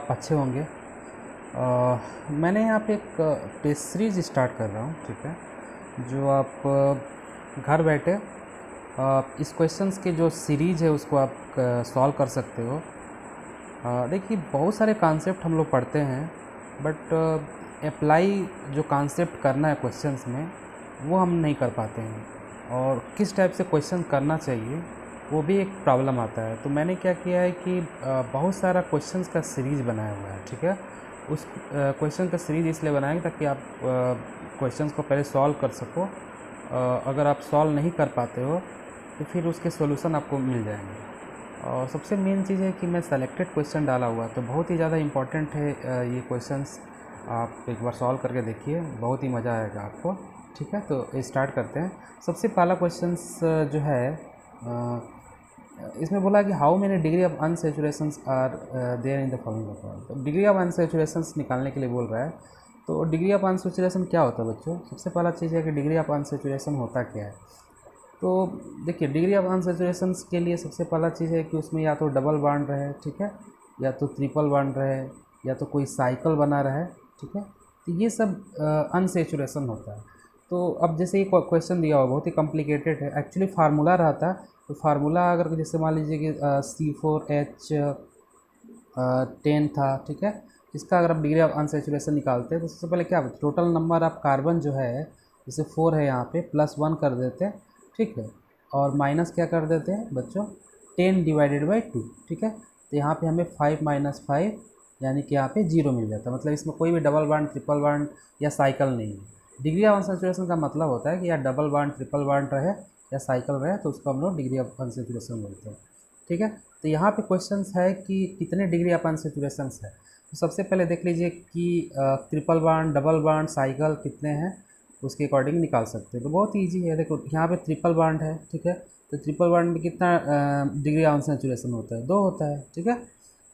आप अच्छे होंगे। मैंने यहाँ पे एक टेस्ट सीरीज़ स्टार्ट कर रहा हूँ, ठीक है, जो आप घर बैठे इस क्वेश्चंस के जो सीरीज़ है उसको आप सॉल्व कर सकते हो। देखिए, बहुत सारे कॉन्सेप्ट हम लोग पढ़ते हैं, बट अप्लाई जो कॉन्सेप्ट करना है क्वेश्चंस में वो हम नहीं कर पाते हैं, और किस टाइप से क्वेश्चन करना चाहिए वो भी एक प्रॉब्लम आता है। तो मैंने क्या किया है कि बहुत सारा क्वेश्चंस का सीरीज़ बनाया हुआ है, ठीक है। उस क्वेश्चन का सीरीज़ इसलिए बनाया ताकि आप क्वेश्चंस को पहले सॉल्व कर सको। अगर आप सॉल्व नहीं कर पाते हो तो फिर उसके सॉल्यूशन आपको मिल जाएंगे। और सबसे मेन चीज़ है कि मैं सेलेक्टेड क्वेश्चन डाला हुआ, तो बहुत ही ज़्यादा इम्पॉर्टेंट है ये क्वेश्चंस। आप एक बार सॉल्व करके देखिए, बहुत ही मज़ा आएगा आपको, ठीक है। तो स्टार्ट करते हैं। सबसे पहला क्वेश्चंस जो है इसमें बोला कि how many degree of unsaturations are there in the following accord. तो डिग्री ऑफ अनसेचुरेशंस निकालने के लिए बोल रहा है। तो डिग्री ऑफ अनसेचुरेशन क्या होता है बच्चों? सबसे पहला चीज़ है कि डिग्री ऑफ अनसेचुरेशन होता क्या है। तो देखिए, डिग्री ऑफ अनसेचुरेशन के लिए सबसे पहला चीज़ है कि उसमें या तो डबल बॉन्ड रहे, ठीक है, या तो ट्रिपल बॉन्ड रहे, या तो कोई साइकिल बना रहे, ठीक है। तो ये सब अनसेचुरेशन होता है। तो अब जैसे ये क्वेश्चन दिया हुआ बहुत ही कॉम्प्लिकेटेड है, एक्चुअली फार्मूला रहता है। तो फार्मूला अगर जैसे मान लीजिए कि C4H10 था, ठीक है, इसका अगर आप डिग्री ऑफ अनसेचुरेशन निकालते हैं तो सबसे पहले क्या टोटल नंबर ऑफ कार्बन जो है, जैसे 4 है यहाँ पे, +1 कर देते हैं, ठीक है, और माइनस क्या कर देते हैं बच्चों, 10 डिवाइडेड बाई 2, ठीक है। तो यहाँ पे हमें 5 - 5 यानी कि यहाँ पे 0 मिल जाता है। मतलब इसमें कोई भी डबल बॉन्ड, ट्रिपल बॉन्ड या साइकिल नहीं है। डिग्री ऑफ अनसेचुरेशन का मतलब होता है कि या डबल बॉन्ड, ट्रिपल बॉन्ड रहे या साइकिल रहे, तो उसको हम लोग डिग्री ऑफ अनसेचुरेशन बोलते हैं, ठीक है। तो यहाँ पे क्वेश्चंस है कि कितने डिग्री ऑफ अनसेचुरेशन है। तो सबसे पहले देख लीजिए कि triple bond, double bond, cycle कितने हैं, उसके अकॉर्डिंग निकाल सकते हैं। तो बहुत ईजी है। देखो यहाँ पे ट्रिपल बॉन्ड है, ठीक है, तो ट्रिपल बॉन्ड में कितना डिग्री ऑफ अनसेचुरेशन होता है, 2 होता है, ठीक है।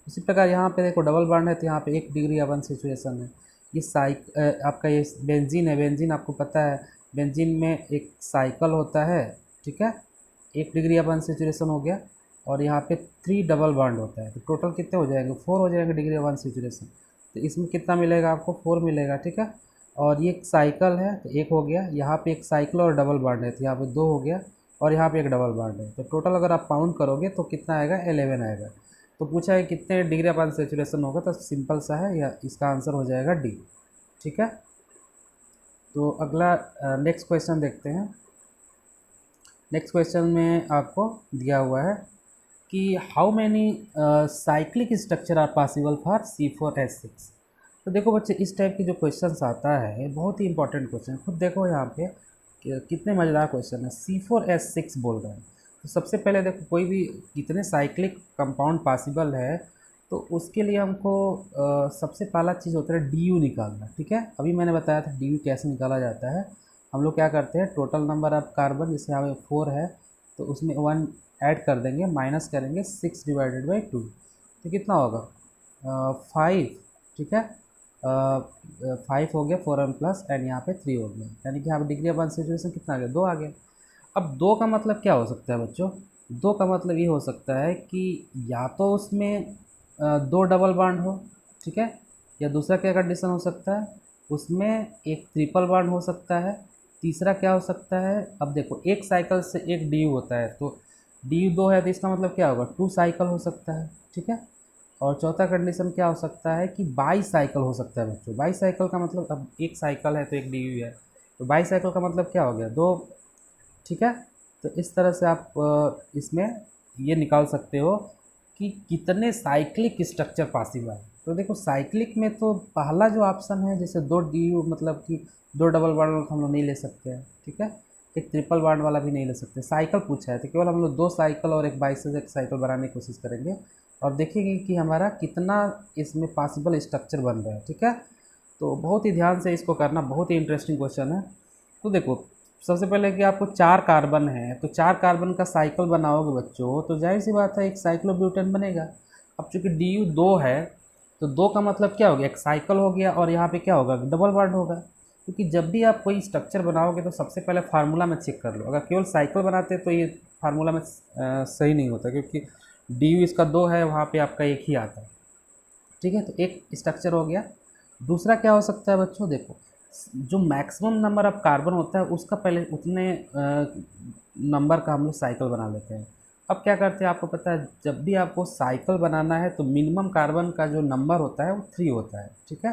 इसी प्रकार यहाँ पे देखो डबल बॉन्ड है, तो यहाँ पे 1 डिग्री ऑफ अनसेचुरेशन है। ये आपका ये बेंजीन है, बेंजीन आपको पता है, बेंजीन में एक साइकिल होता है, ठीक है, 1 डिग्री ऑफ अनसेचुरेशन हो गया, और यहाँ पे 3 डबल बॉन्ड होता है। तो टोटल कितने हो जाएंगे, 4 हो जाएंगे डिग्री ऑफ अनसेचुरेशन। तो इसमें कितना मिलेगा आपको, 4 मिलेगा, ठीक है। और ये एक साइकिल है तो 1 हो गया, यहाँ पे एक साइकिल और डबल बॉन्ड है तो यहाँ पे 2 हो गया, और यहाँ पे एक डबल बॉन्ड है। तो टोटल अगर आप काउंट करोगे तो कितना आएगा, 11 आएगा। तो पूछा है कितने डिग्री ऑफ अनसेचुरेशन होगा, तो सिंपल सा है, या इसका आंसर हो जाएगा डी, ठीक है। तो अगला नेक्स्ट क्वेश्चन देखते हैं। नेक्स्ट क्वेश्चन में आपको दिया हुआ है कि how many cyclic structure are possible for C4H6। तो देखो बच्चे, इस टाइप की जो क्वेश्चंस आता है बहुत ही इंपॉर्टेंट क्वेश्चन, खुद देखो यहाँ पे कितने मज़ेदार क्वेश्चन है। C4H6 बोल रहे हैं, तो सबसे पहले देखो कोई भी कितने साइक्लिक कंपाउंड पॉसिबल है, तो उसके लिए हमको सबसे पहला चीज़ होता है DU निकालना, ठीक है। अभी मैंने बताया था DU कैसे निकाला जाता है। हम लोग क्या करते हैं, टोटल नंबर ऑफ कार्बन जैसे यहाँ पे 4 है, तो उसमें 1 ऐड कर देंगे, माइनस करेंगे 6 डिवाइडेड बाई 2, तो कितना होगा 5, ठीक है। 5 हो गया, 4 प्लस एंड यहाँ पे 3 हो गया, यानी कि यहाँ पे डिग्री ऑफ अनसेचुरेशन कितना आ गया, 2 आ गया। अब 2 का मतलब क्या हो सकता है बच्चों, 2 का मतलब ये हो सकता है कि या तो उसमें 2 डबल बॉन्ड हो, ठीक है, या दूसरा क्या कंडीशन हो सकता है, उसमें एक ट्रिपल बॉन्ड हो सकता है। तीसरा क्या हो सकता है, अब देखो एक साइकिल से एक DU होता है, तो DU 2 है, तो इसका मतलब क्या होगा, 2 साइकिल हो सकता है, ठीक है। और चौथा कंडीशन क्या हो सकता है कि बाई साइकिल हो सकता है बच्चों। बाई साइकिल का मतलब, अब एक साइकिल है तो एक DU है, तो बाई साइकिल का मतलब क्या हो गया, 2, ठीक है। तो इस तरह से आप इसमें ये निकाल सकते हो कि कितने साइक्लिक स्ट्रक्चर पॉसिबल है। तो देखो साइक्लिक में तो पहला जो ऑप्शन है, जैसे 2 DU मतलब कि 2 डबल बॉन्ड हम लोग नहीं ले सकते हैं, ठीक है, एक ट्रिपल बॉन्ड वाला भी नहीं ले सकते। साइकिल पूछा है तो केवल हम लोग 2 साइकिल और एक बाई से एक साइकिल बनाने की कोशिश करेंगे, और देखेंगे कि हमारा कितना इसमें पॉसिबल स्ट्रक्चर बन रहा है, ठीक है। तो बहुत ही ध्यान से इसको करना, बहुत ही इंटरेस्टिंग क्वेश्चन है। तो देखो सबसे पहले कि आपको 4 कार्बन है, तो 4 कार्बन का साइकिल बनाओगे बच्चों, तो जाहिर सी बात है एक साइक्लोब्यूटेन बनेगा। अब चूँकि DU 2 है, तो 2 का मतलब क्या हो गया, एक साइकिल हो गया, और यहाँ पे क्या होगा, डबल बॉन्ड होगा। क्योंकि जब भी आप कोई स्ट्रक्चर बनाओगे तो सबसे पहले फार्मूला में चेक कर लो। अगर केवल साइकिल बनाते तो ये फार्मूला में सही नहीं होता, क्योंकि DU इसका 2 है, वहाँ पे आपका 1 ही आता है। ठीक है, तो एक स्ट्रक्चर हो गया। दूसरा क्या हो सकता है बच्चों, देखो जो मैक्सिमम नंबर ऑफ कार्बन होता है उसका पहले उतने नंबर का हम लोग साइकिल बना लेते हैं। अब क्या करते हैं, आपको पता है जब भी आपको साइकिल बनाना है तो मिनिमम कार्बन का जो नंबर होता है वो 3 होता है, ठीक है।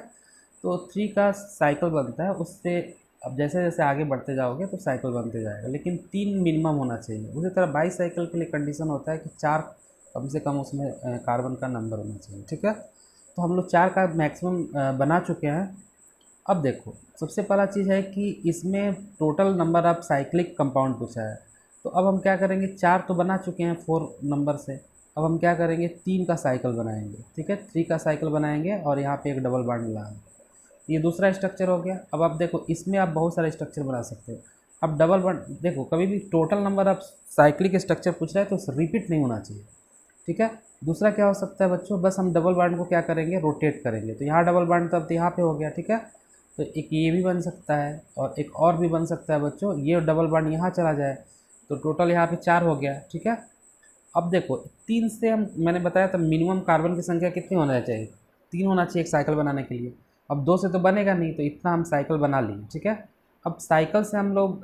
तो 3 का साइकिल बनता है, उससे अब जैसे जैसे आगे बढ़ते जाओगे तो साइकिल बनते जाएगा, लेकिन 3 मिनिमम होना चाहिए। उसी तरह बाईसाइकिल के लिए कंडीशन होता है कि 4 कम से कम उसमें कार्बन का नंबर होना चाहिए, ठीक है। तो हम लोग 4 का मैक्सिमम बना चुके हैं। अब देखो सबसे पहला चीज़ है कि इसमें total number of cyclic compound पूछा है। तो अब हम क्या करेंगे, 4 तो बना चुके हैं 4 नंबर से, अब हम क्या करेंगे 3 का साइकिल बनाएंगे, ठीक है। 3 का साइकिल बनाएंगे और यहाँ पे एक डबल बॉन्ड लगाएंगे। ये दूसरा स्ट्रक्चर हो गया। अब आप देखो इसमें आप बहुत सारे स्ट्रक्चर बना सकते हो। अब डबल बॉन्ड देखो, कभी भी total number of cyclic structure पूछ रहा है तो रिपीट नहीं होना चाहिए, ठीक है। दूसरा क्या हो सकता है बच्चों, बस हम डबल बॉन्ड को क्या करेंगे, रोटेट करेंगे। तो यहाँ डबल बॉन्ड तब यहाँ पे हो गया, ठीक है। तो एक ये भी बन सकता है और एक और भी बन सकता है बच्चों, ये डबल बॉन्ड यहाँ चला जाए तो टोटल यहाँ पे 4 हो गया, ठीक है। अब देखो 3 से हम, मैंने बताया था मिनिमम कार्बन की संख्या कितनी होना चाहिए, 3 होना चाहिए एक साइकिल बनाने के लिए। अब 2 से तो बनेगा नहीं, तो इतना हम साइकिल बना लिए, ठीक है। अब साइकिल से हम लोग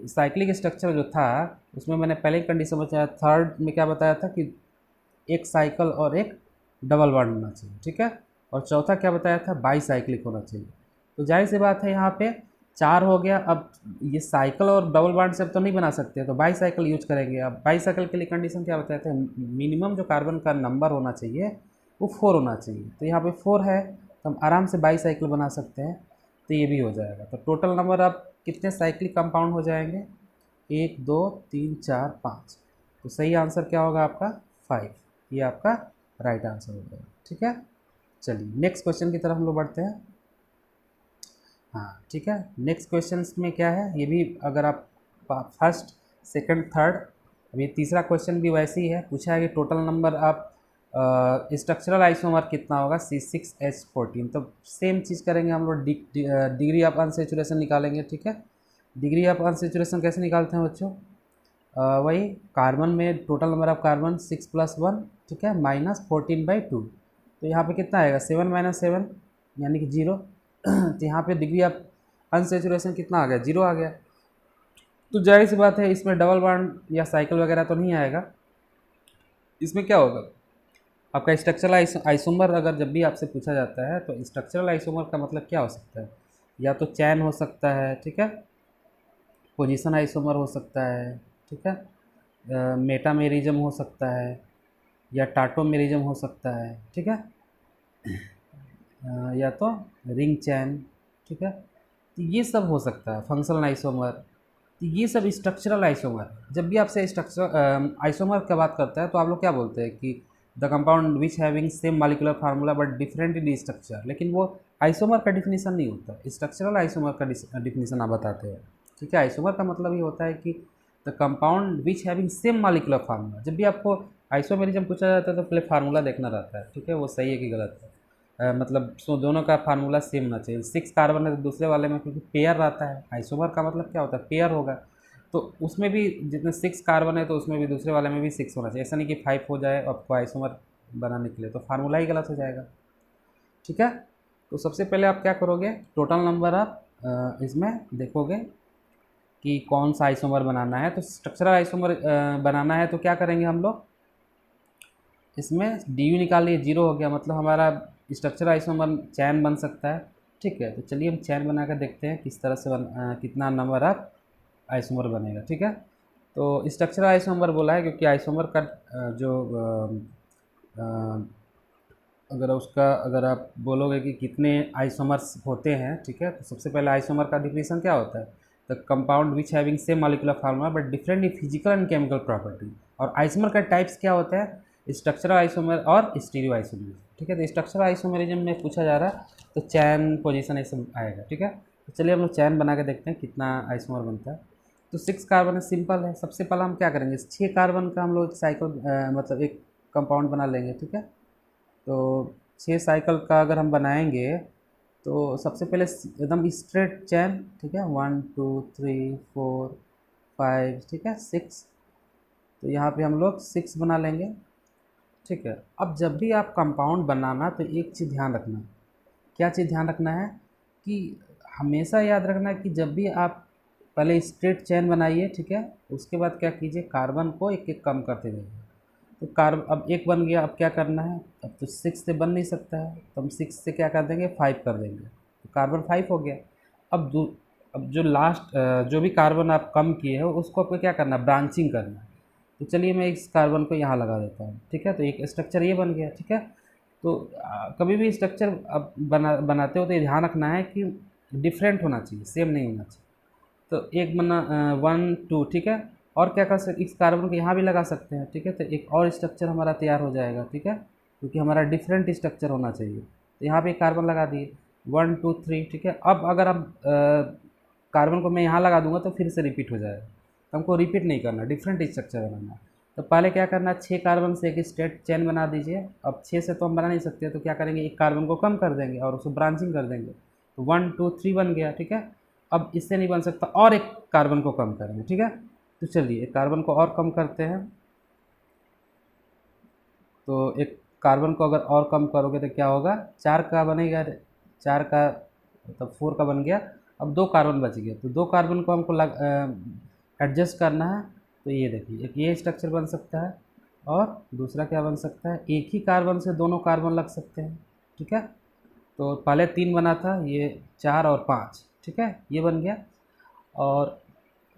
साइक्लिक स्ट्रक्चर जो था उसमें मैंने पहले ही कंडीशन बताया, थर्ड में क्या बताया था कि एक साइकिल और एक डबल बॉन्ड होना चाहिए, ठीक है। और चौथा क्या बताया था, बाईसाइक्लिक होना चाहिए। तो जाहिर सी बात है यहाँ पे 4 हो गया। अब ये साइकिल और डबल बॉन्ड से तो नहीं बना सकते, तो बाईसाइकिल यूज करेंगे। अब बाईसाइकिल के लिए कंडीशन क्या बताया था, मिनिमम जो कार्बन का नंबर होना चाहिए वो 4 होना चाहिए। तो यहाँ पे 4 है तो हम आराम से बाईसाइकिल बना सकते हैं, तो ये भी हो जाएगा। तो टोटल नंबर अब कितने साइक्लिक कंपाउंड हो जाएंगे, 1 2 3 4 5। तो सही आंसर क्या होगा आपका 5, ये आपका राइट आंसर हो जाएगा, ठीक है। चलिए नेक्स्ट क्वेश्चन की तरफ हम लोग बढ़ते हैं। हाँ ठीक है, नेक्स्ट क्वेश्चन में क्या है, ये भी अगर आप फर्स्ट सेकंड थर्ड, अभी तीसरा क्वेश्चन भी वैसे ही है। पूछा है कि टोटल नंबर आप स्ट्रक्चरल आइसोमर कितना होगा, C6H14। तो सेम चीज़ करेंगे हम लोग, डिग्री ऑफ अनसेचुरेशन निकालेंगे, ठीक है। डिग्री ऑफ अनसेचुरेशन कैसे निकालते हैं बच्चों, वही कार्बन में टोटल नंबर ऑफ कार्बन 6 + 1, ठीक है, -14/2। तो यहाँ पे कितना आएगा, 7 - 7 यानी कि 0। तो यहाँ पे डिग्री ऑफ अनसेचुरेशन कितना आ गया, 0 आ गया। तो जाहिर सी बात है इसमें डबल बॉन्ड या साइकिल वगैरह तो नहीं आएगा। इसमें क्या होगा, आपका स्ट्रक्चरल आइसोमर अगर जब भी आपसे पूछा जाता है तो स्ट्रक्चरल आइसोमर का मतलब क्या हो सकता है, या तो चैन हो सकता है, ठीक है, पोजीशन आइसोमर हो सकता है, ठीक है, मेटामेरिज्म हो सकता है, या टाटोमेरिज्म हो सकता है, ठीक है, या तो रिंग चैन, ठीक है। तो ये सब हो सकता है, फंक्शनल आइसोमर। तो ये सब स्ट्रक्चरल आइसोमर। जब भी आपसे स्ट्रक्चर आइसोमर की बात करता है तो आप लोग क्या बोलते हैं कि the compound which having same molecular formula but different in structure, लेकिन वो आइसोमर का डिफिनीशन नहीं होता, स्ट्रक्चरल आइसोमर का डिफिनीशन आप बताते हैं, ठीक है। आइसोमर का मतलब ये होता है कि the compound which having same molecular formula. जब भी आपको आइसोमेरिज्म पूछा जाता है तो पहले फार्मूला देखना रहता है, ठीक है, वो सही है कि गलत है। मतलब सो दोनों का फार्मूला सेम होना चाहिए। 6 कार्बन है तो दूसरे वाले में क्योंकि पेयर रहता है, आइसोमर का मतलब क्या होता है, पेयर होगा। तो उसमें भी जितने 6 कार्बन है तो उसमें भी दूसरे वाले में भी 6 होना चाहिए। ऐसा नहीं कि 5 हो जाए आपको आइसोमर बनाने के लिए, तो फार्मूला ही गलत हो जाएगा, ठीक है। तो सबसे पहले आप क्या करोगे, टोटल नंबर आप इसमें देखोगे कि कौन सा आइसोमर बनाना है। तो स्ट्रक्चरल आइसोमर बनाना है तो क्या करेंगे हम लोग, इसमें डी यू निकालिए, 0 हो गया, मतलब हमारा स्ट्रक्चर आइसोमर चैन बन सकता है, ठीक है। तो चलिए हम चैन बना कर देखते हैं किस तरह से कितना नंबर ऑफ आइसोमर बनेगा, ठीक है। तो स्ट्रक्चर आइसोमर बोला है क्योंकि आइसोमर का जो अगर आप बोलोगे कि कितने आइसोमर्स होते हैं, ठीक है, तो सबसे पहले आइसोमर का डिफिनीशन क्या होता है, the compound which having same molecular formula but different in physical and chemical property. और आइसोमर का टाइप्स क्या होता है, स्ट्रक्चरल आइसोमर और स्टीरियो आइसोमर, ठीक है। तो स्ट्रक्चरल आइसोमरिज्म में पूछा जा रहा है तो चैन पोजीशन ऐसे आएगा, ठीक है। तो चलिए हम लोग चैन बना के देखते हैं कितना आइसोमर बनता है। तो 6 कार्बन है, सिंपल है। सबसे पहला हम क्या करेंगे, 6 कार्बन का हम लोग साइकिल मतलब एक कंपाउंड बना लेंगे, ठीक है। तो 6 साइकिल का अगर हम बनाएंगे तो सबसे पहले एकदम स्ट्रेट चैन, ठीक है, 1 2 3 4 5, ठीक है, 6। तो यहाँ पे हम लोग 6 बना लेंगे। ठीक है। अब जब भी आप कंपाउंड बनाना तो एक चीज़ ध्यान रखना, क्या चीज़ ध्यान रखना है कि हमेशा याद रखना है कि जब भी आप पहले स्ट्रेट चेन बनाइए, ठीक है, उसके बाद क्या कीजिए, कार्बन को एक एक कम करते जाइए। तो कार्ब अब एक बन गया, अब क्या करना है, अब तो 6 से बन नहीं सकता है, तो हम 6 से क्या कर देंगे, 5 कर देंगे, तो कार्बन 5 हो गया। अब जो लास्ट जो भी कार्बन आप कम किए हो उसको आपको क्या करना है, ब्रांचिंग करना है। तो चलिए मैं इस कार्बन को यहाँ लगा देता हूँ, ठीक है, तो एक स्ट्रक्चर ये बन गया, ठीक है। तो कभी भी स्ट्रक्चर अब बनाते हो तो ये ध्यान रखना है कि डिफरेंट होना चाहिए, सेम नहीं होना चाहिए। तो एक बना 1 2, ठीक है। और क्या कर सकते, इस कार्बन को यहाँ भी लगा सकते हैं, ठीक है, तो एक और स्ट्रक्चर हमारा तैयार हो जाएगा, ठीक है, क्योंकि हमारा डिफरेंट स्ट्रक्चर होना चाहिए। तो यहाँ पे एक कार्बन लगा दिए 1 2 3, ठीक है। अब अगर हम कार्बन को मैं यहाँ लगा दूंगा तो फिर से रिपीट हो जाएगा, तो हमको रिपीट नहीं करना, डिफरेंट स्ट्रक्चर बनाना। तो पहले क्या करना, 6 कार्बन से एक स्ट्रेट चेन बना दीजिए। अब 6 से तो हम बना नहीं सकते, तो क्या करेंगे, एक कार्बन को कम कर देंगे और उसको ब्रांचिंग कर देंगे, तो 1 2 3 बन गया, ठीक है। अब इससे नहीं बन सकता, और एक कार्बन को कम करेंगे, ठीक है। तो चलिए एक कार्बन को और कम करते हैं। तो एक कार्बन को अगर और कम करोगे तो क्या होगा, 4 का बनेगा, 4 का मतलब 4 का बन गया। अब 2 कार्बन बच गए, तो 2 कार्बन को हमको एडजस्ट करना है। तो ये देखिए, एक ये स्ट्रक्चर बन सकता है और दूसरा क्या बन सकता है, एक ही कार्बन से दोनों कार्बन लग सकते हैं, ठीक है। तो पहले 3 बना था, ये 4 और 5, ठीक है, ये बन गया। और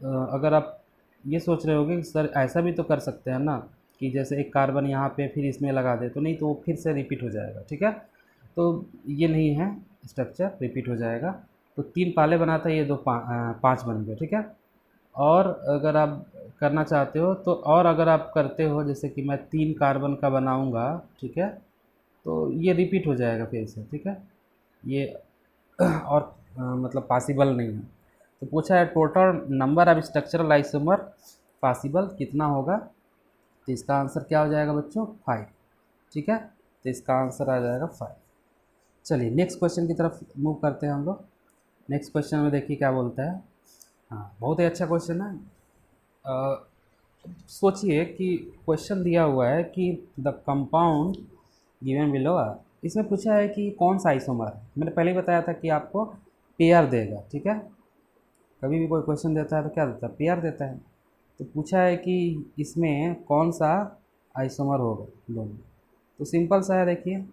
अगर आप ये सोच रहे होगे कि सर ऐसा भी तो कर सकते हैं ना, कि जैसे एक कार्बन यहाँ पे फिर इसमें लगा दे, तो नहीं, तो वो फिर से रिपीट हो जाएगा, ठीक है। तो ये नहीं है, स्ट्रक्चर रिपीट हो जाएगा। तो 3 पहले बना था, ये 5 बन गए, ठीक है। और अगर आप करना चाहते हो तो, और अगर आप करते हो जैसे कि मैं 3 कार्बन का बनाऊँगा, ठीक है, तो ये रिपीट हो जाएगा फिर से, ठीक है। ये और मतलब पॉसिबल नहीं है। तो पूछा है total number of structural isomer possible कितना होगा, तो इसका आंसर क्या हो जाएगा बच्चों, 5, ठीक है। तो इसका आंसर आ जाएगा 5। चलिए नेक्स्ट क्वेश्चन की तरफ मूव करते हैं हम लोग। नेक्स्ट क्वेश्चन में देखिए क्या बोलता है। हाँ, बहुत ही अच्छा क्वेश्चन है। सोचिए कि क्वेश्चन दिया हुआ है कि द कंपाउंड गिवन बिलो, इसमें पूछा है कि कौन सा आइसोमर है। मैंने पहले ही बताया था कि आपको पेयर देगा, ठीक है। कभी भी कोई क्वेश्चन देता है तो क्या देता है, पेयर देता है। तो पूछा है कि इसमें कौन सा आइसोमर होगा दोनों। तो सिंपल सा है, देखिए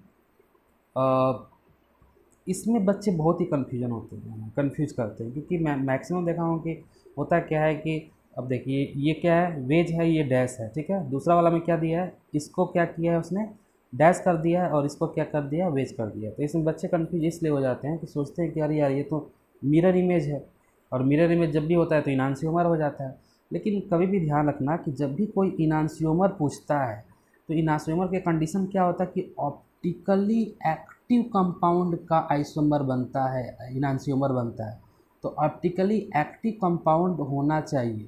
इसमें बच्चे बहुत ही कन्फ्यूजन होते हैं, कन्फ्यूज करते हैं, क्योंकि मैं मैक्सिमम देखा हूँ कि होता क्या है कि अब देखिए ये क्या है, वेज है, ये डैश है, ठीक है। दूसरा वाला में क्या दिया है, इसको क्या किया है उसने, डैश कर दिया है, और इसको क्या कर दिया, वेज कर दिया। तो इसमें बच्चे कन्फ्यूज इसलिए हो जाते हैं कि सोचते हैं कि अरे यार ये तो मिरर इमेज है, और मिरर इमेज जब भी होता है तो इनांशियोमर हो जाता है। लेकिन कभी भी ध्यान रखना कि जब भी कोई इनांशियोमर पूछता है तो इनांशियोमर के कंडीशन क्या होता है कि ऑप्टिकली एक्टिव कंपाउंड का आइसोमर बनता है, इनांशियोमर बनता है। तो ऑप्टिकली एक्टिव कंपाउंड होना चाहिए,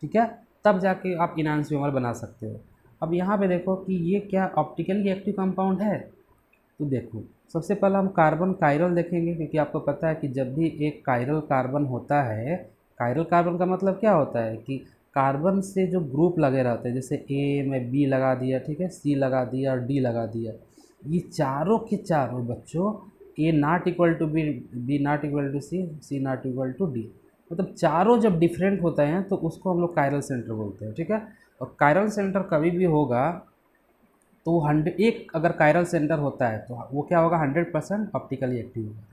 ठीक है, तब जाके आप इनांशियोमर बना सकते हो। अब यहाँ पे देखो कि ये क्या ऑप्टिकली एक्टिव कंपाउंड है। तो देखो सबसे पहले हम कार्बन कायरल देखेंगे, क्योंकि आपको पता है कि जब भी एक कायरल कार्बन होता है, कायरल कार्बन का मतलब क्या होता है कि कार्बन से जो ग्रुप लगे रहते हैं, जैसे ए में बी लगा दिया, ठीक है, सी लगा दिया और डी लगा दिया, ये चारों के चारों बच्चों, a not equal to b, b not equal to c, c not equal to d, मतलब चारों जब डिफरेंट होते हैं तो उसको हम लोग कायरल सेंटर बोलते हैं, ठीक है। और कायरल सेंटर कभी भी होगा तो 100, एक अगर कायरल सेंटर होता है तो वो क्या होगा, 100% ऑप्टिकली एक्टिव होगा।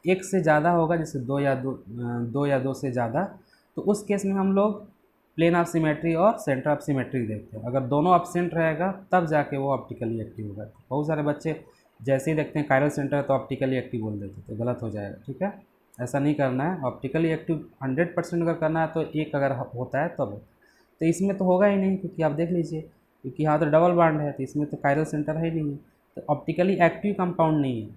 एक से ज़्यादा होगा, जैसे दो या दो से ज़्यादा, तो उस केस में हम लोग प्लेन ऑफ सिमेट्री और सेंटर ऑफ सिमेट्री देखते हैं। अगर दोनों एब्सेंट रहेगा तब जाके वो ऑप्टिकली एक्टिव होगा। बहुत सारे बच्चे जैसे ही देखते हैं कायरल सेंटर तो ऑप्टिकली एक्टिव बोल देते, तो गलत हो जाएगा, ठीक है। ऐसा नहीं करना है, ऑप्टिकली एक्टिव 100% अगर करना है तो एक अगर होता है तब। तो इसमें तो होगा ही नहीं, क्योंकि आप देख लीजिए, क्योंकि यहाँ तो डबल बॉन्ड है, तो इसमें तो कायरल सेंटर है ही नहीं, तो ऑप्टिकली एक्टिव कंपाउंड नहीं है,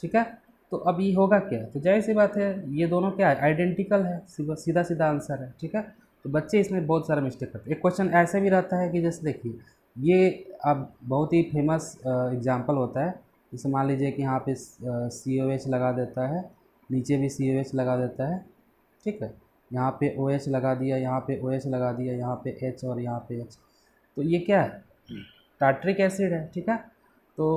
ठीक है। तो अब ये होगा क्या, तो जाहिर सी बात है ये दोनों क्या है, आइडेंटिकल है, सीधा सीधा आंसर है, ठीक है। तो बच्चे इसमें बहुत सारा मिस्टेक करते हैं। एक क्वेश्चन ऐसे भी रहता है कि जैसे देखिए ये अब बहुत ही फेमस एग्जाम्पल होता है, जैसे मान लीजिए कि यहाँ पे COH लगा देता है, नीचे भी COH लगा देता है, ठीक है, यहाँ पे OH लगा दिया, यहाँ पे OH लगा दिया, यहाँ पे H और यहाँ पे H। तो ये क्या है, टार्ट्रिक एसिड है, ठीक है। तो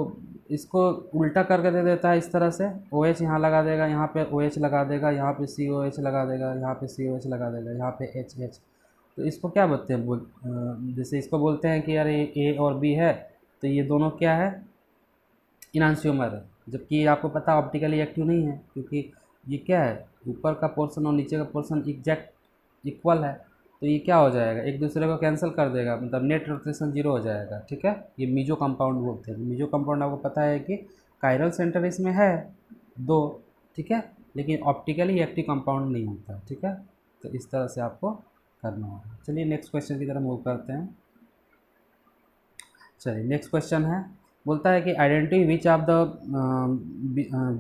इसको उल्टा करके दे देता है इस तरह से, OH यहाँ लगा देगा, यहाँ पे OH लगा देगा, यहाँ पे COH लगा देगा, यहाँ पे COH लगा देगा, यहाँ पे HH। तो इसको क्या बोलते हैं, जैसे इसको बोलते हैं कि यार ये A और B है, तो ये दोनों क्या है, इनांशियोमर है। जबकि आपको पता ऑप्टिकली एक्टिव नहीं है, क्योंकि ये क्या है, ऊपर का पोर्शन और नीचे का पोर्शन एग्जैक्ट इक्वल है। तो ये क्या हो जाएगा, एक दूसरे को कैंसिल कर देगा, मतलब नेट रोटेशन जीरो हो जाएगा, ठीक है। ये मीजो कंपाउंड बोलते हैं। मीजो कंपाउंड आपको पता है कि कायरल सेंटर इसमें है 2, ठीक है, लेकिन ऑप्टिकली एक्टिव कंपाउंड नहीं होता, ठीक है। तो इस तरह से आपको करना होगा। चलिए नेक्स्ट क्वेश्चन की तरफ मूव करते हैं। चलिए नेक्स्ट क्वेश्चन है, बोलता है कि identity which of the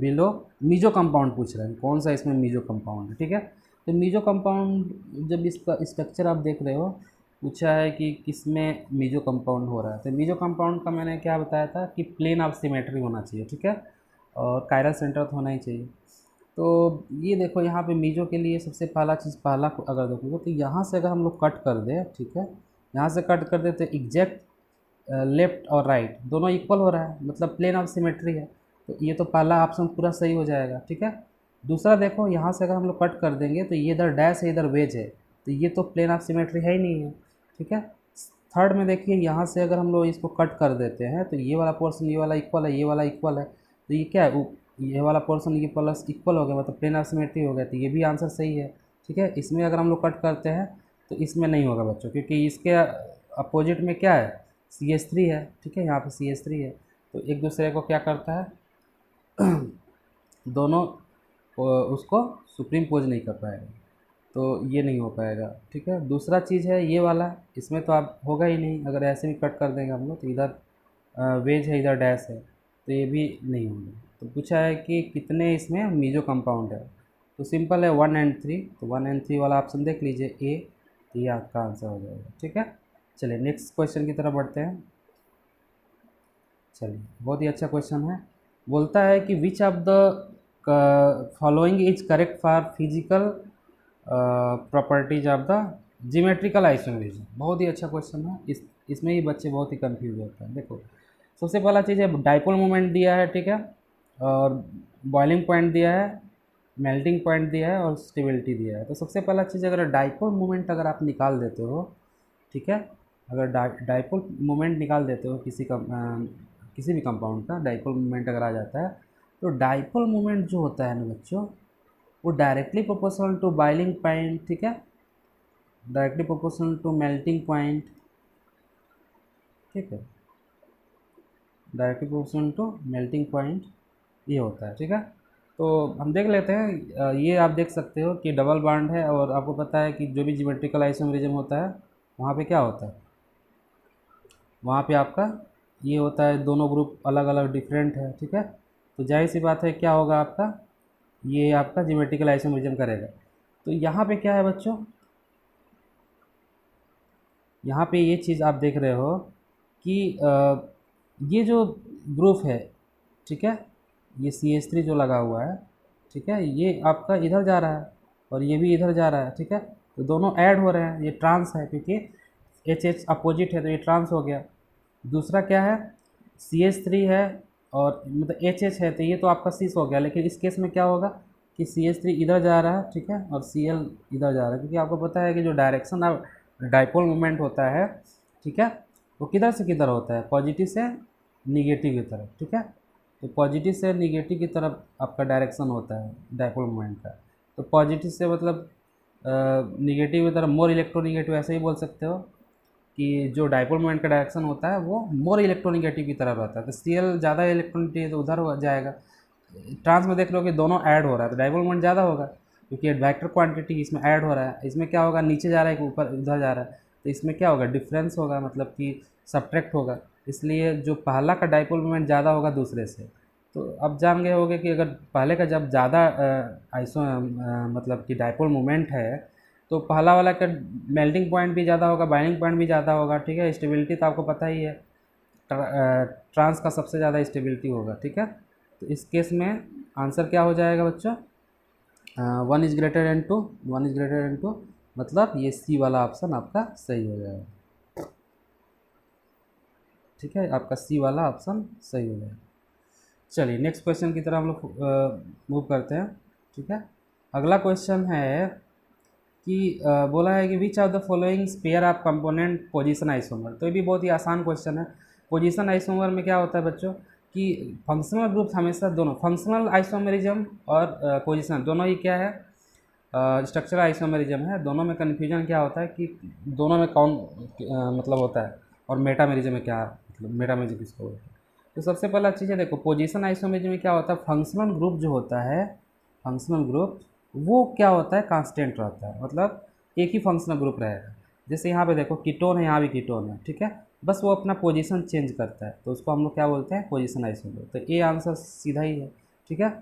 below meso compound पूछ रहे हैं, कौन सा इसमें मीजो कंपाउंड है, ठीक है। तो मीजो कंपाउंड जब इसका स्ट्रक्चर आप देख रहे हो, पूछा है कि किसमें मीजो कंपाउंड हो रहा है। तो मीजो कंपाउंड का मैंने क्या बताया था कि प्लेन ऑफ सिमेट्री होना चाहिए, ठीक है, और कायरल सेंटर तो होना ही चाहिए। तो ये देखो यहाँ पे मीजो के लिए सबसे पहला चीज़, पहला अगर देखोगे तो यहाँ से अगर हम लोग कट कर दें, ठीक है, यहाँ से कट कर दे तो एग्जैक्ट लेफ्ट और राइट दोनों इक्वल हो रहा है, मतलब प्लेन ऑफ सिमेट्री है। तो ये तो पहला ऑप्शन पूरा सही हो जाएगा, ठीक है। दूसरा देखो, यहाँ से अगर हम लोग कट कर देंगे तो ये इधर डैश है, इधर वेज है, तो ये तो प्लेन ऑफ सिमेट्री है ही नहीं है, ठीक है। थर्ड में देखिए, यहाँ से अगर हम लोग इसको कट कर देते हैं तो ये वाला पोर्शन ये वाला इक्वल है, ये वाला इक्वल है, तो ये क्या है, ये वाला पोर्शन ये प्लस इक्वल हो गया, मतलब प्लेन ऑफ सिमेट्री हो गया। तो ये भी आंसर सही है, ठीक है। इसमें अगर हम लोग कट करते हैं तो इसमें नहीं होगा बच्चों, क्योंकि इसके अपोजिट में क्या है, CH3 है, ठीक है, यहाँ पे CH3 है। तो एक दूसरे को क्या करता है दोनों उसको सुप्रीम पोज नहीं कर पाएगा, तो ये नहीं हो पाएगा, ठीक है। दूसरा चीज़ है ये वाला, इसमें तो आप होगा ही नहीं, अगर ऐसे भी कट कर देंगे हम लोग तो इधर वेज है, इधर डैश है, तो ये भी नहीं होगा। तो पूछा है कि कितने इसमें मीजो कंपाउंड है, तो सिंपल है 1 and 3, तो 1 and 3 वाला ऑप्शन देख लीजिए A, तो ये आपका आंसर हो जाएगा, ठीक है। चलिए नेक्स्ट क्वेश्चन की तरफ बढ़ते हैं। चलिए बहुत ही अच्छा क्वेश्चन है, बोलता है कि विच of the following is correct for physical properties of the geometrical isomerism. बहुत ही अच्छा क्वेश्चन है, इसमें ही बच्चे बहुत ही कंफ्यूज होते हैं। देखो सबसे पहला चीज़ है डाइपोल मोमेंट दिया है, ठीक है, और बॉइलिंग पॉइंट दिया है, मेल्टिंग पॉइंट दिया है और स्टेबिलिटी दिया है। तो सबसे पहला चीज़, अगर डाइपोल मोमेंट अगर आप निकाल देते हो, ठीक है, अगर डाइपोल मोमेंट निकाल देते हो किसी भी कंपाउंड का डाइपोल मोमेंट अगर आ जाता है, तो डाइपोल मोमेंट जो होता है ना बच्चों, वो directly proportional to boiling point, ठीक है, directly proportional to melting point, ठीक है, directly proportional to melting point ये होता है, ठीक है। तो हम देख लेते हैं, ये आप देख सकते हो कि डबल बॉन्ड है, और आपको पता है कि जो भी ज्योमेट्रिकल आइसोमेरिज्म होता है वहाँ पे क्या होता है, वहाँ पे आपका ये होता है, दोनों ग्रुप अलग अलग डिफरेंट है, ठीक है। तो जाहिर सी बात है क्या होगा आपका, ये आपका ज्योमेट्रिकल आइसोमेरिज्म करेगा। तो यहाँ पे क्या है बच्चों, यहाँ पे ये चीज़ आप देख रहे हो कि ये जो ग्रुप है, ठीक है, ये CH3 जो लगा हुआ है, ठीक है, ये आपका इधर जा रहा है और ये भी इधर जा रहा है, ठीक है। तो दोनों ऐड हो रहे हैं, ये ट्रांस है, क्योंकि HH अपोजिट है तो ये ट्रांस हो गया। दूसरा क्या है, CH3 है और मतलब HH है, तो ये तो आपका सीस हो गया। लेकिन इस केस में क्या होगा कि CH3 इधर जा रहा है, ठीक है, और Cl इधर जा रहा है, क्योंकि आपको पता है कि जो डायरेक्शन ऑफ डाइपोल मोमेंट होता है, ठीक है, वो किधर से किधर होता है, पॉजिटिव से निगेटिव की तरफ, ठीक है। तो पॉजिटिव से निगेटिव की तरफ आपका डायरेक्शन होता है डाइपोल मोमेंट का। तो पॉजिटिव से मतलब निगेटिव की तरफ, मोर इलेक्ट्रोनिगेटिव, ऐसे ही बोल सकते हो कि जो डाइपोल मोमेंट का डायरेक्शन होता है वो मोर इलेक्ट्रोनिगेटिव की तरफ रहता है। तो Cl ज़्यादा इलेक्ट्रोनिटी है तो उधर हो जाएगा। ट्रांस में देख लो कि दोनों ऐड हो रहा है, तो डाइपोल मोमेंट ज़्यादा होगा, क्योंकि वेक्टर क्वांटिटी इसमें ऐड हो रहा है। इसमें क्या होगा, नीचे जा रहा है कि ऊपर उधर जा रहा है, तो इसमें क्या होगा, डिफरेंस होगा, मतलब कि सब्ट्रैक्ट होगा। इसलिए जो पहला का डाइपोल मोमेंट ज़्यादा होगा दूसरे से। तो अब जान गए होंगे कि अगर पहले का जब ज़्यादा मतलब कि डाइपोल मोमेंट है, तो पहला वाला का मेल्टिंग पॉइंट भी ज़्यादा होगा, बाइंडिंग पॉइंट भी ज़्यादा होगा, ठीक है। स्टेबिलिटी तो आपको पता ही है, ट्रांस का सबसे ज़्यादा स्टेबिलिटी होगा, ठीक है। तो इस केस में आंसर क्या हो जाएगा बच्चों, 1 is greater than 2, 1 is greater than 2, मतलब ये C वाला ऑप्शन आपका सही हो जाएगा, ठीक है, आपका सी वाला ऑप्शन सही हो जाएगा। चलिए नेक्स्ट क्वेश्चन की तरफ हम लोग मूव करते हैं। ठीक है, अगला क्वेश्चन है कि बोला है कि विच of the following pair of component position isomer. तो ये भी बहुत ही आसान क्वेश्चन है। पोजीशन आइसोमर में क्या होता है बच्चों कि फंक्शनल ग्रुप हमेशा दोनों फंक्शनल आइसोमेरिज्म और पोजीशन दोनों ही क्या है, स्ट्रक्चरल आइसोमेरिज्म है। दोनों में कन्फ्यूजन क्या होता है कि दोनों में कौन मतलब होता है, और मेटामेरिज्म में क्या मतलब मेटामेरिज्म किसको होता है। तो सबसे पहला चीज़ है, देखो पोजीशन आइसोमेरिज्म में क्या होता है, फंक्शनल ग्रुप जो होता है, फंक्शनल ग्रुप वो क्या होता है, कांस्टेंट रहता है, मतलब एक ही फंक्शनल ग्रुप रहेगा। जैसे यहाँ पे देखो कीटोन है, यहाँ भी कीटोन है, ठीक है, बस वो अपना पोजीशन चेंज करता है, तो उसको हम लोग क्या बोलते हैं, पोजीशन आइसोमर। तो ये आंसर सीधा ही है। ठीक है,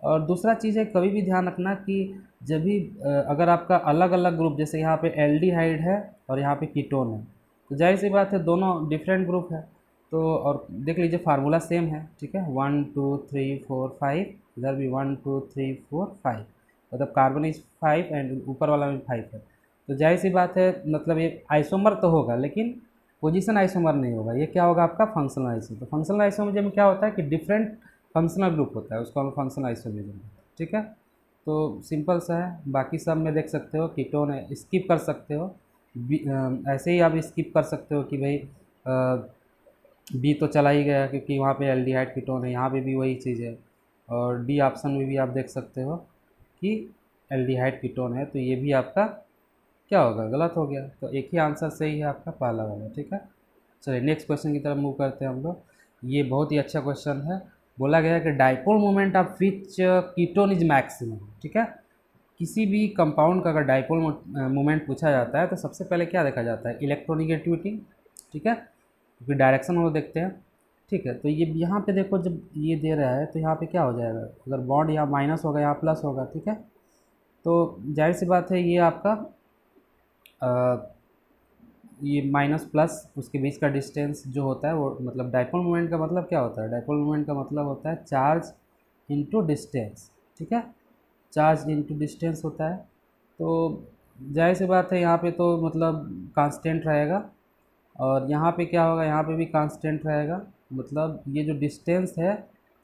और दूसरा चीज़ है, कभी भी ध्यान रखना कि जब भी अगर आपका अलग अलग ग्रुप, जैसे यहाँ पे एल्डिहाइड है और यहाँ पे कीटोन है, तो जाहिर सी बात है दोनों डिफरेंट ग्रुप है। तो और देख लीजिए फार्मूला सेम है। ठीक है, 1 2 3 4 5, इधर भी 1 2 3 4 5, मतलब कार्बन इज 5 एंड ऊपर वाला भी 5 है। तो जाहिर सी बात है, मतलब ये आइसोमर तो होगा लेकिन पोजीशन आइसोमर नहीं होगा, ये क्या होगा आपका फंक्शनल आइसोमर। तो फंक्शनल आइसोमर में क्या होता है कि डिफरेंट फंक्शनल ग्रुप होता है, उसको हम फंक्शनल आइसोमरिज्म कहते हैं। ठीक है, तो सिंपल सा है। बाकी सब में देख सकते हो कीटोन है, स्किप कर सकते हो। ऐसे ही आप स्किप कर सकते हो कि भाई बी तो चला ही गया क्योंकि वहाँ पे एल्डिहाइड कीटोन है, यहाँ पे भी वही चीज़ है। और डी ऑप्शन में भी आप देख सकते हो कि एल्डिहाइड कीटोन है, तो ये भी आपका क्या होगा, गलत हो गया। तो एक ही आंसर सही है आपका, पहला वाला। ठीक है, चलिए नेक्स्ट क्वेश्चन की तरफ मूव करते हैं हम लोग। ये बहुत ही अच्छा क्वेश्चन है। बोला गया है कि dipole moment of which ketone is maximum. ठीक है, किसी भी कंपाउंड का अगर डाइपोल मोमेंट पूछा जाता है तो सबसे पहले क्या देखा जाता है, इलेक्ट्रोनिगेटिविटी। ठीक है, क्योंकि डायरेक्शन वो देखते हैं। ठीक है, तो ये यहाँ पे देखो जब ये दे रहा है तो यहाँ पे क्या हो जाएगा, अगर बॉन्ड यहाँ माइनस होगा यहाँ प्लस होगा। ठीक है, तो जाहिर सी बात है ये आपका ये माइनस प्लस उसके बीच का डिस्टेंस जो होता है वो, मतलब डाइपोल मोमेंट का मतलब क्या होता है, डाइपोल मोमेंट का मतलब होता है चार्ज इनटू डिस्टेंस। ठीक है, चार्ज इनटू डिस्टेंस होता है। तो जाहिर सी बात है यहाँ पे तो मतलब कांस्टेंट रहेगा, और यहाँ पे क्या होगा, यहाँ पे भी कांस्टेंट रहेगा। मतलब ये जो डिस्टेंस है,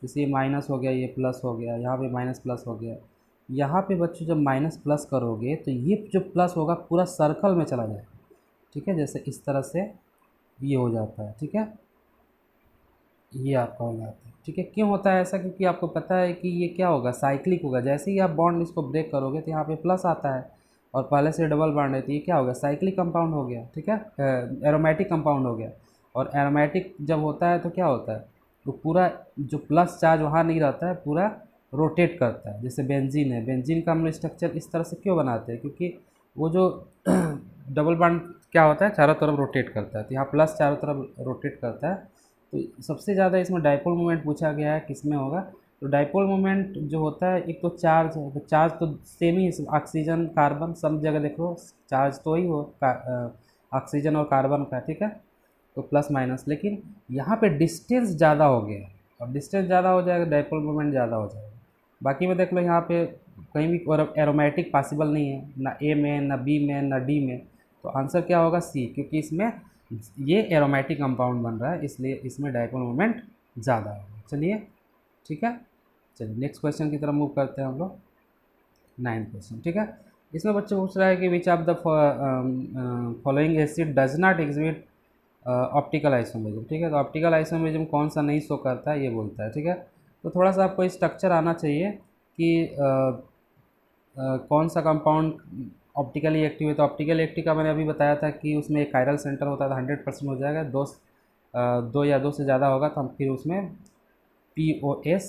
जैसे ये माइनस हो गया, ये प्लस हो गया, यहाँ पे माइनस प्लस हो गया। यहाँ पे बच्चों जब माइनस प्लस करोगे तो ये जो प्लस होगा पूरा सर्कल में चला जाएगा। ठीक है, जैसे इस तरह से ये हो जाता है। ठीक है, ये आपका हो जाता है। ठीक है, क्यों होता है ऐसा, क्योंकि आपको पता है कि ये क्या होगा, साइक्लिक होगा। जैसे ही आप बॉन्ड इसको ब्रेक करोगे तो यहाँ पे प्लस आता है, और पहले से डबल बॉन्ड है तो ये क्या होगा, साइक्लिक कंपाउंड हो गया। ठीक है, एरोमेटिक कंपाउंड हो गया। और एरोमेटिक जब होता है तो क्या होता है, तो पूरा जो प्लस चार्ज वहाँ नहीं रहता है, पूरा रोटेट करता है। जैसे बेंजीन है, बेंजीन का हम लोग स्ट्रक्चर इस तरह से क्यों बनाते हैं, क्योंकि वो जो डबल बॉन्ड क्या होता है, चारों तरफ रोटेट करता है, तो यहाँ प्लस चारों तरफ रोटेट करता है। तो सबसे ज़्यादा इसमें डाइपोल मोमेंट पूछा गया है, किसमें होगा, तो डाइपोल मोमेंट जो होता है, एक तो चार्ज है, तो चार्ज तो सेम ही, ऑक्सीजन कार्बन सब जगह देखो चार्ज तो ही हो ऑक्सीजन और कार्बन का। ठीक है, तो प्लस माइनस, लेकिन यहाँ पे डिस्टेंस ज़्यादा हो गया, और डिस्टेंस ज़्यादा हो जाएगा डाइपोल मोमेंट ज़्यादा हो जाएगा। बाकी में देख लो यहाँ पे कहीं भी एरोमेटिक पॉसिबल नहीं है, ना ए में, ना बी में, ना डी में। तो आंसर क्या होगा, सी, क्योंकि इसमें ये एरोमेटिक कंपाउंड बन रहा है, इसलिए इसमें डाइपोल मोमेंट ज़्यादा होगा। चलिए ठीक है, चलिए नेक्स्ट क्वेश्चन की तरफ मूव करते हैं हम लोग, 9th क्वेश्चन। ठीक है, इसमें बच्चे पूछ रहा है कि विच of the following acid does not exhibit optical isomerism. ठीक है, तो ऑप्टिकल आइसोमेरिज्म कौन सा नहीं शो करता है ये बोलता है। ठीक है, तो थोड़ा सा आपको स्ट्रक्चर आना चाहिए कि कौन सा कंपाउंड ऑप्टिकली एक्टिव है। तो ऑप्टिकली एक्टिव का मैंने अभी बताया था कि उसमें एक कायरल सेंटर होता था, 100% हो जाएगा। दो या दो से ज़्यादा होगा तो हम फिर उसमें POS,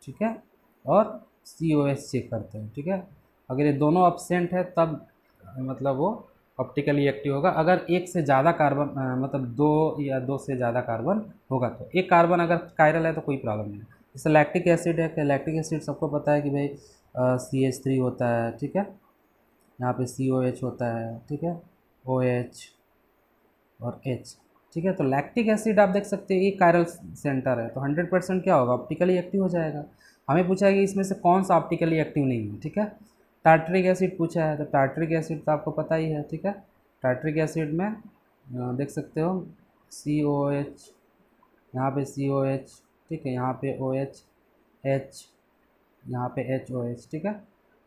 ठीक है, और COS चेक करते हैं। ठीक है, अगर ये दोनों एब्सेंट है तब मतलब वो ऑप्टिकली एक्टिव होगा। अगर एक से ज़्यादा कार्बन मतलब दो या दो से ज़्यादा कार्बन होगा, तो एक कार्बन अगर कायरल है तो कोई प्रॉब्लम नहीं है। जैसे लैक्टिक एसिड है, कि लैक्टिक एसिड सबको पता है कि भाई CH3 होता है। ठीक है, यहाँ पे COH होता है। ठीक है, OH और H। ठीक है, तो लैक्टिक एसिड आप देख सकते हैं एक कायरल सेंटर है, तो 100% क्या होगा, ऑप्टिकली एक्टिव हो जाएगा। हमें पूछा है कि इसमें से कौन सा ऑप्टिकली एक्टिव नहीं है। ठीक है, टार्ट्रिक एसिड पूछा है, तो टार्ट्रिक एसिड तो आपको पता ही है। ठीक है, टार्ट्रिक एसिड में देख सकते हो COH यहाँ पे COH, ठीक है, यहाँ पे OH, H, यहाँ पे HOH, ठीक है।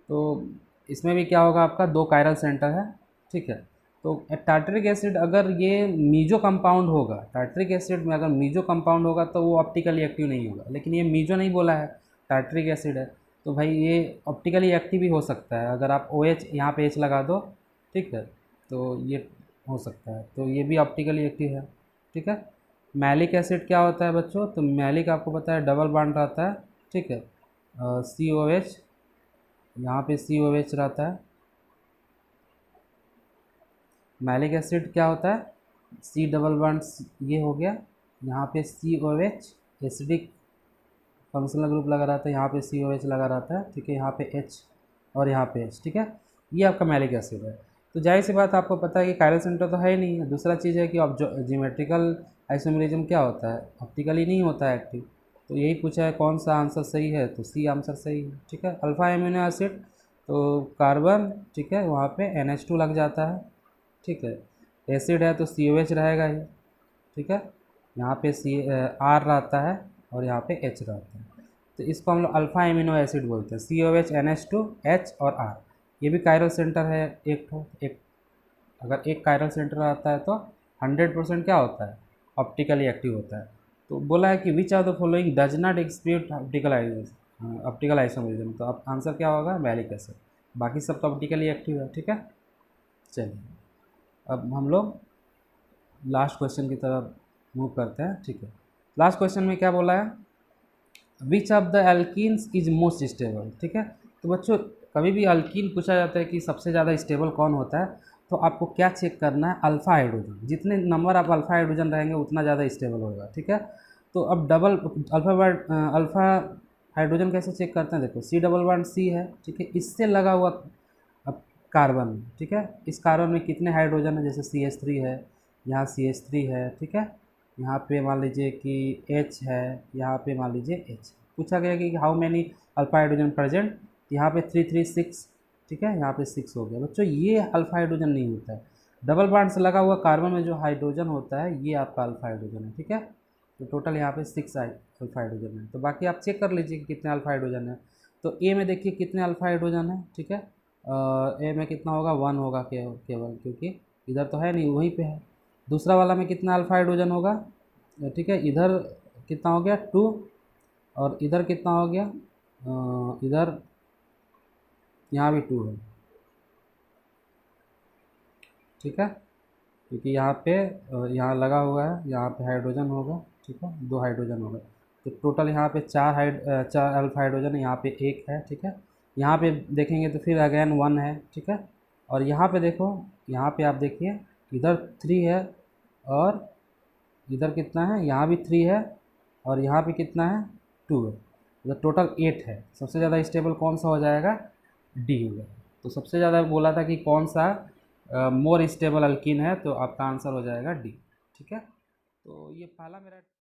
तो इसमें भी क्या होगा, आपका 2 कायरल सेंटर है, ठीक है। तो टार्टरिक एसिड अगर ये मीजो कंपाउंड होगा, टार्टरिक एसिड में अगर मीजो कंपाउंड होगा तो वो ऑप्टिकली एक्टिव नहीं होगा, लेकिन ये मीजो नहीं बोला है, टार्टरिक एसिड है, तो भाई ये ऑप्टिकली एक्टिव ही हो सकता है। अगर आप OH यहाँ पे H लगा दो, ठीक है, तो ये हो सकता है, तो ये भी ऑप्टिकली एक्टिव है, ठीक है। मैलिक एसिड क्या होता है बच्चों, तो मैलिक आपको पता है डबल बॉन्ड रहता है, ठीक है। COH, यहाँ पे COH रहता है। मैलिक एसिड क्या होता है, C डबल बॉन्ड ये हो गया, यहाँ पे COH एसिडिक फंक्शनल ग्रुप लगा रहता है, यहाँ पे COH लगा रहता है, ठीक है, यहाँ पे H और यहाँ पे H, ठीक है। ये आपका मैलिक एसिड है। तो जाहिर सी बात आपको पता है कि कायरल सेंटर तो है ही नहीं है। दूसरा चीज़ है कि अब जो जियोमेट्रिकल आइसोमेरिज्म क्या होता है, ऑप्टिकली नहीं होता है एक्टिव। तो यही पूछा है कौन सा आंसर सही है, तो C आंसर सही है, ठीक है। अल्फ़ा एमिनो एसिड तो कार्बन, ठीक है, वहाँ पे NH2 लग जाता है, ठीक है। एसिड है तो COH रहेगा ही, ठीक है। यहाँ पे R रहता है और यहाँ पे H रहता है, तो इसको हम लोग अल्फ़ा एमिनो एसिड बोलते हैं। COH, NH2, H और R, ये भी कायरल सेंटर है एक। अगर एक कायरल सेंटर आता है तो 100% क्या होता है, ऑप्टिकली एक्टिव होता है। तो बोला है कि which are the following does not exclude optical isomerism, तो अब आंसर क्या होगा, मैलिक एसिड। बाकी सब तो ऑप्टिकली एक्टिव है, ठीक है। चलिए अब हम लोग लास्ट क्वेश्चन की तरफ मूव करते हैं, ठीक है। लास्ट क्वेश्चन में क्या बोला है, विच of the alkenes is most stable, ठीक है। तो बच्चों कभी भी अल्कीन पूछा जाता है कि सबसे ज़्यादा स्टेबल कौन होता है, तो आपको क्या चेक करना है, अल्फ़ा हाइड्रोजन। जितने नंबर आप अल्फ़ा हाइड्रोजन रहेंगे उतना ज़्यादा स्टेबल होगा, ठीक है। तो अब डबल अल्फ़ा हाइड्रोजन कैसे चेक करते हैं, देखो C डबल बॉन्ड C है, ठीक है, इससे लगा हुआ अब कार्बन, ठीक है, इस कार्बन में कितने हाइड्रोजन है, जैसे CH3 है, यहाँ CH3 है, ठीक है, यहाँ पे मान लीजिए कि H है, यहाँ पे मान लीजिए H। पूछा गया कि how many alpha hydrogen present, यहाँ पे 336, ठीक है, यहाँ पे 6 हो गया। बच्चों ये अल्फा हाइड्रोजन नहीं होता है, डबल बॉन्ड से लगा हुआ कार्बन में जो हाइड्रोजन होता है ये आपका अल्फा हाइड्रोजन है, ठीक है। तो टोटल यहाँ पे 6 अल्फा हाइड्रोजन है। तो बाकी आप चेक कर लीजिए कि कितने अल्फा हाइड्रोजन है। तो ए में देखिए कितने अल्फा हाइड्रोजन है, ठीक है। ए में कितना होगा, 1 होगा केवल, क्योंकि इधर तो है नहीं, वहीं पे है। दूसरा वाला में कितना अल्फा हाइड्रोजन होगा, ठीक है, इधर कितना हो गया 2, और इधर कितना हो गया, इधर यहाँ भी 2 है, ठीक है, क्योंकि यहाँ पे यहाँ लगा हुआ है, यहाँ पे हाइड्रोजन होगा, ठीक है, 2 हाइड्रोजन होगा। तो टोटल यहाँ पे 4 अल्फा हाइड्रोजन है, यहाँ पे 1 है, ठीक है। यहाँ पे देखेंगे तो फिर अगेन 1 है, ठीक है। और यहाँ पे देखो, यहाँ पे आप देखिए इधर 3 है, और इधर कितना है, यहाँ भी 3 है, और यहाँ पे कितना है 2 है, मतलब टोटल 8 है। सबसे ज़्यादा स्टेबल कौन सा हो जाएगा, डी होगा। तो सबसे ज़्यादा बोला था कि कौन सा मोर स्टेबल अल्कीन है, तो आपका आंसर हो जाएगा डी, ठीक है। तो ये पहला मेरा